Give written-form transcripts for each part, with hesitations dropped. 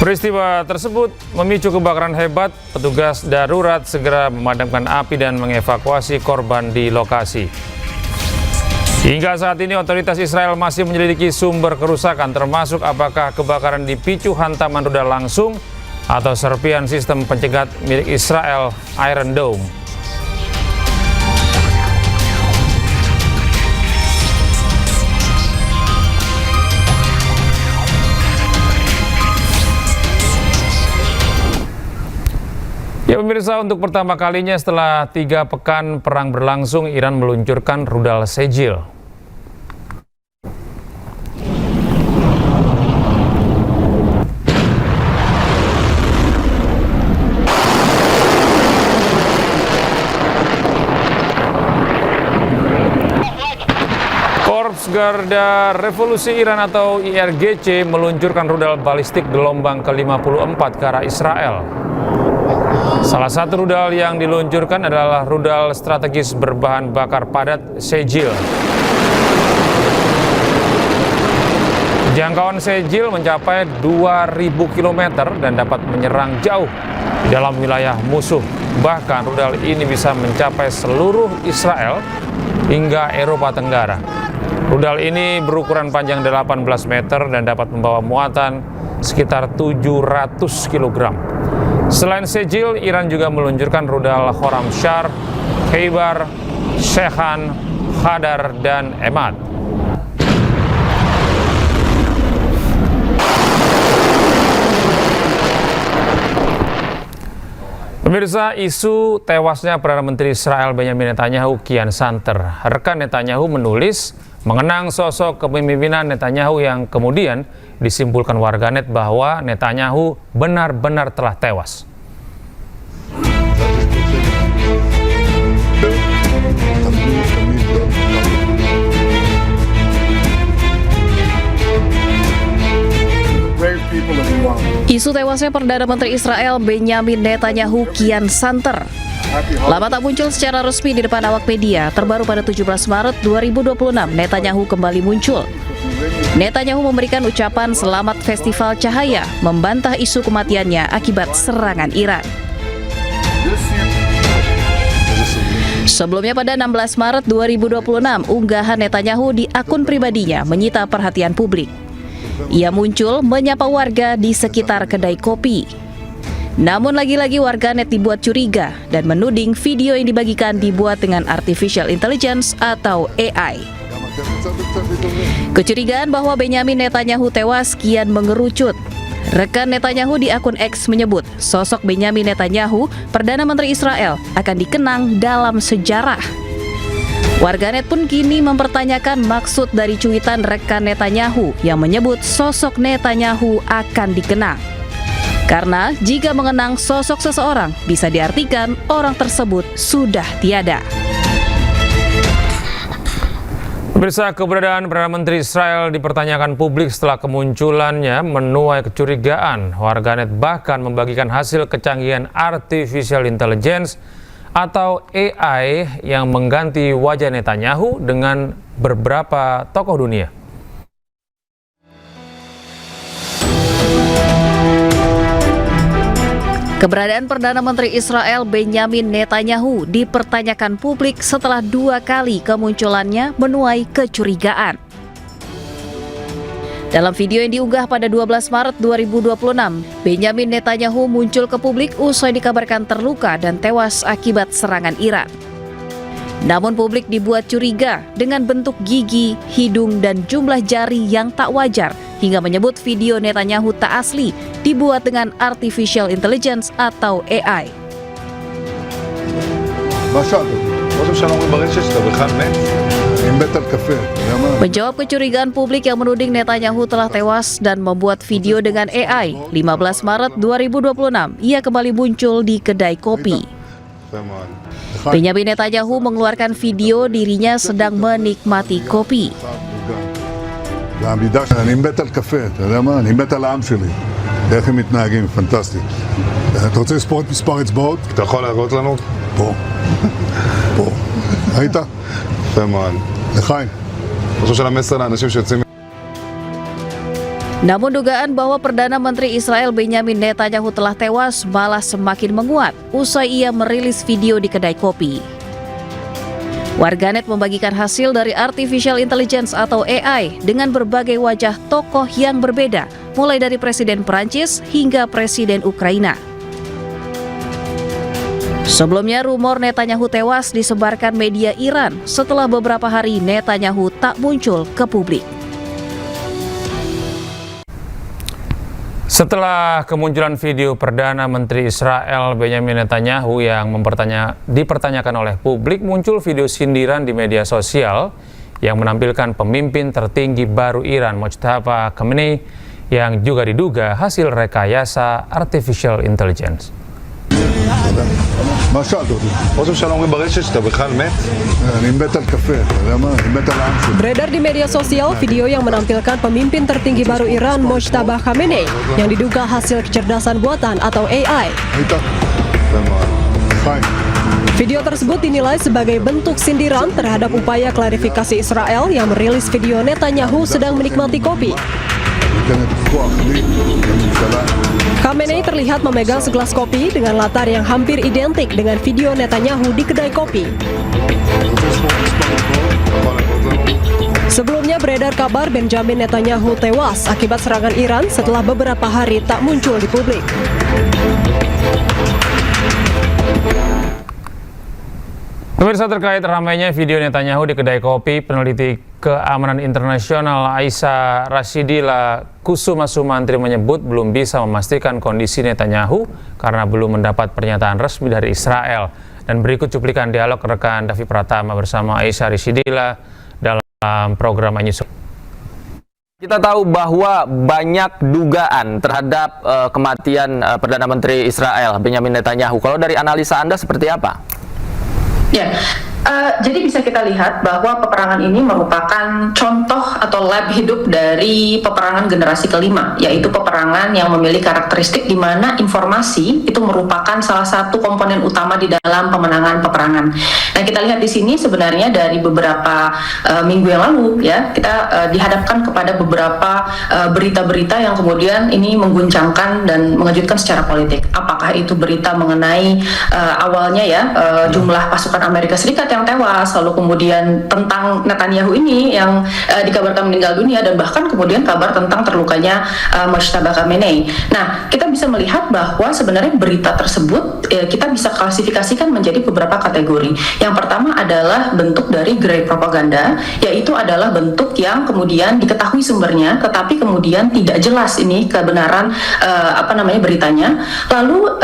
Peristiwa tersebut memicu kebakaran hebat. Petugas darurat segera memadamkan api dan mengevakuasi korban di lokasi. Hingga saat ini otoritas Israel masih menyelidiki sumber kerusakan, termasuk apakah kebakaran dipicu hantaman rudal langsung atau serpihan sistem pencegat milik Israel Iron Dome. Ya pemirsa, untuk pertama kalinya setelah 3 pekan perang berlangsung, Iran meluncurkan rudal Sejil. Korps Garda Revolusi Iran atau IRGC meluncurkan rudal balistik gelombang ke-54 ke arah Israel. Salah satu rudal yang diluncurkan adalah rudal strategis berbahan bakar padat Sejil. Jangkauan Sejil mencapai 2.000 km dan dapat menyerang jauh dalam wilayah musuh. Bahkan rudal ini bisa mencapai seluruh Israel hingga Eropa Tenggara. Rudal ini berukuran panjang 18 meter dan dapat membawa muatan sekitar 700 kg. Selain Sejil, Iran juga meluncurkan rudal Khorramshahr, Khaybar, Shehan, Hadar, dan Emad. Pemirsa, isu tewasnya Perdana Menteri Israel Benjamin Netanyahu kian santer. Rekan Netanyahu menulis mengenang sosok kepemimpinan Netanyahu yang kemudian disimpulkan warganet bahwa Netanyahu benar-benar telah tewas. Isu tewasnya Perdana Menteri Israel Benjamin Netanyahu kian santer. Lama tak muncul secara resmi di depan awak media, terbaru pada 17 Maret 2026 Netanyahu kembali muncul. Netanyahu memberikan ucapan selamat Festival Cahaya, membantah isu kematiannya akibat serangan Iran. Sebelumnya pada 16 Maret 2026, unggahan Netanyahu di akun pribadinya menyita perhatian publik. Ia muncul menyapa warga di sekitar kedai kopi. Namun lagi-lagi warganet dibuat curiga dan menuding video yang dibagikan dibuat dengan artificial intelligence atau AI. Kecurigaan bahwa Benjamin Netanyahu tewas kian mengerucut. Rekan Netanyahu di akun X menyebut sosok Benjamin Netanyahu, Perdana Menteri Israel, akan dikenang dalam sejarah. Warganet pun kini mempertanyakan maksud dari cuitan rekan Netanyahu yang menyebut sosok Netanyahu akan dikenang. Karena jika mengenang sosok seseorang, bisa diartikan orang tersebut sudah tiada. Pemirsa, keberadaan Perdana Menteri Israel dipertanyakan publik setelah kemunculannya menuai kecurigaan. Warganet bahkan membagikan hasil kecanggihan artificial intelligence atau AI yang mengganti wajah Netanyahu dengan beberapa tokoh dunia. Keberadaan Perdana Menteri Israel Benjamin Netanyahu dipertanyakan publik setelah 2 kali kemunculannya menuai kecurigaan. Dalam video yang diunggah pada 12 Maret 2026, Benjamin Netanyahu muncul ke publik usai dikabarkan terluka dan tewas akibat serangan Iran. Namun publik dibuat curiga dengan bentuk gigi, hidung, dan jumlah jari yang tak wajar hingga menyebut video Netanyahu tak asli, dibuat dengan artificial intelligence atau AI. Menjawab kecurigaan publik yang menuding Netanyahu telah tewas dan membuat video dengan AI, 15 Maret 2026, ia kembali muncul di kedai kopi. Benjamin Netanyahu mengeluarkan video dirinya sedang menikmati kopi. אני מת על קפה, אתה יודע מה? אני מת על העם שלי. איך הם מתנהגים, פנטסטי. אתה רוצה לספור את מספר אצבעות? אתה יכול להראות לנו? פה. פה. ראית? יפה מאוד. לחיים. אני חושב של המסר לאנשים שיוצאים... Namun dugaan bahwa Perdana Menteri Israel Benyamin Netanyahu telah tewas malah semakin menguat usai ia merilis video di kedai kopi. Warganet membagikan hasil dari Artificial Intelligence atau AI dengan berbagai wajah tokoh yang berbeda, mulai dari Presiden Perancis hingga Presiden Ukraina. Sebelumnya rumor Netanyahu tewas disebarkan media Iran setelah beberapa hari Netanyahu tak muncul ke publik. Setelah kemunculan video Perdana Menteri Israel Benyamin Netanyahu yang dipertanyakan oleh publik, muncul video sindiran di media sosial yang menampilkan pemimpin tertinggi baru Iran, Mojtaba Khamenei, yang juga diduga hasil rekayasa Artificial Intelligence. מה שאלת אותי? ראש הממשלה אומרים ברשת שאתה בכלל מת? אני מת על קפה, אתה יודע מה? אני מת על העם שלי. Beredar di media sosial video yang menampilkan pemimpin tertinggi baru Iran, Mojtaba Khamenei, yang diduga hasil kecerdasan buatan atau AI. היית? חיים. Video tersebut dinilai sebagai bentuk sindiran terhadap upaya klarifikasi Israel yang merilis video Netanyahu sedang menikmati kopi. ניתנת כוח לי, לממשלה. Khamenei terlihat memegang segelas kopi dengan latar yang hampir identik dengan video Netanyahu di kedai kopi. Sebelumnya beredar kabar Benjamin Netanyahu tewas akibat serangan Iran setelah beberapa hari tak muncul di publik. Pemirsa, terkait ramainya video Netanyahu di kedai kopi, peneliti keamanan internasional Aisyah Rashidila Kusuma Sumantri menyebut belum bisa memastikan kondisi Netanyahu karena belum mendapat pernyataan resmi dari Israel. Dan berikut cuplikan dialog rekan Davi Pratama bersama Aisyah Rashidila dalam program News. Kita tahu bahwa banyak dugaan terhadap kematian Perdana Menteri Israel Benyamin Netanyahu. Kalau dari analisa Anda seperti apa? Ya, jadi bisa kita lihat bahwa peperangan ini merupakan contoh atau lab hidup dari peperangan generasi kelima, yaitu peperangan yang memiliki karakteristik di mana informasi itu merupakan salah satu komponen utama di dalam pemenangan peperangan. Nah, kita lihat di sini sebenarnya dari beberapa minggu yang lalu, ya, kita dihadapkan kepada beberapa berita-berita yang kemudian ini mengguncangkan dan mengejutkan secara politik. Apakah itu berita mengenai awalnya ya jumlah pasukan Amerika Serikat yang tewas, lalu kemudian tentang Netanyahu ini yang dikabarkan meninggal dunia, dan bahkan kemudian kabar tentang terlukanya Mojtaba Khamenei. Nah, kita bisa melihat bahwa sebenarnya berita tersebut kita bisa klasifikasikan menjadi beberapa kategori. Yang pertama adalah bentuk dari grey propaganda, yaitu adalah bentuk yang kemudian diketahui sumbernya, tetapi kemudian tidak jelas ini kebenaran beritanya. Lalu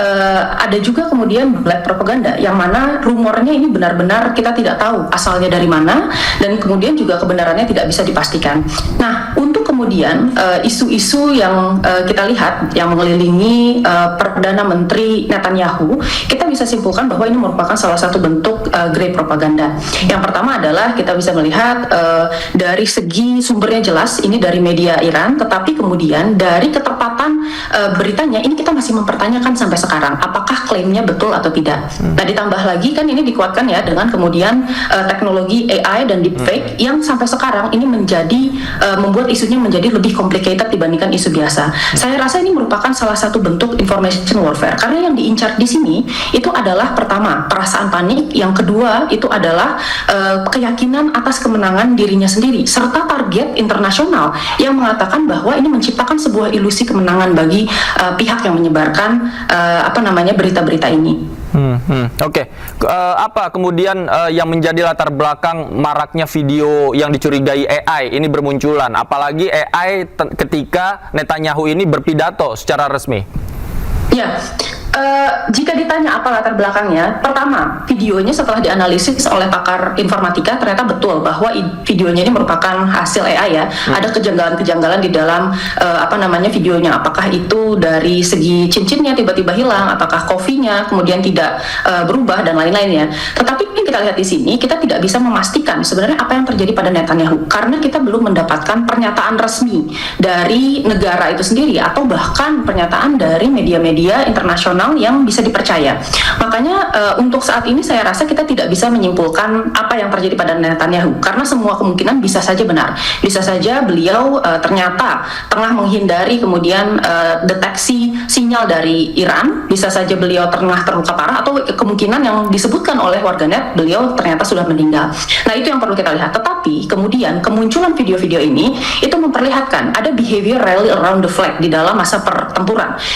ada juga kemudian black propaganda, yang mana rumornya ini benar-benar kita tidak tahu asalnya dari mana, dan kemudian juga kebenarannya tidak bisa dipastikan. Nah, untuk kemudian isu-isu yang kita lihat yang mengelilingi Perdana Menteri Netanyahu, kita bisa simpulkan bahwa ini merupakan salah satu bentuk grey propaganda. Yang pertama adalah kita bisa melihat dari segi sumbernya jelas ini dari media Iran, tetapi kemudian dari ketepatan beritanya ini kita masih mempertanyakan sampai sekarang apakah klaimnya betul atau tidak. Nah, ditambah lagi kan ini dikuatkan ya dengan kemudian teknologi AI dan deepfake yang sampai sekarang ini menjadi membuat isunya menjadi lebih complicated dibandingkan isu biasa. Saya rasa ini merupakan salah satu bentuk information warfare, karena yang diincar di sini itu adalah pertama perasaan panik, yang kedua itu adalah keyakinan atas kemenangan dirinya sendiri, serta target internasional yang mengatakan bahwa ini menciptakan sebuah ilusi kemenangan bagi pihak yang menyebarkan berita-berita ini. Oke. Apa kemudian yang menjadi latar belakang maraknya video yang dicurigai AI ini bermunculan, apalagi AI ketika Netanyahu ini berpidato secara resmi? Ya, jika ditanya apa latar belakangnya, pertama, videonya setelah dianalisis oleh pakar informatika ternyata betul bahwa videonya ini merupakan hasil AI ya. Ada kejanggalan-kejanggalan di dalam videonya. Apakah itu dari segi cincinnya tiba-tiba hilang, apakah kopinya kemudian tidak berubah dan lain-lainnya. Tetapi yang kita lihat di sini, kita tidak bisa memastikan sebenarnya apa yang terjadi pada Netanyahu karena kita belum mendapatkan pernyataan resmi dari negara itu sendiri atau bahkan pernyataan dari media-media internasional orang yang bisa dipercaya. Makanya untuk saat ini saya rasa kita tidak bisa menyimpulkan apa yang terjadi pada Netanyahu, karena semua kemungkinan bisa saja benar. Bisa saja beliau ternyata tengah menghindari kemudian deteksi sinyal dari Iran, bisa saja beliau tengah terluka parah, atau kemungkinan yang disebutkan oleh warganet beliau ternyata sudah meninggal. Nah, itu yang perlu kita lihat. Tetapi kemudian kemunculan video-video ini itu memperlihatkan ada behavior rally around the flag di dalam masa pertempuran,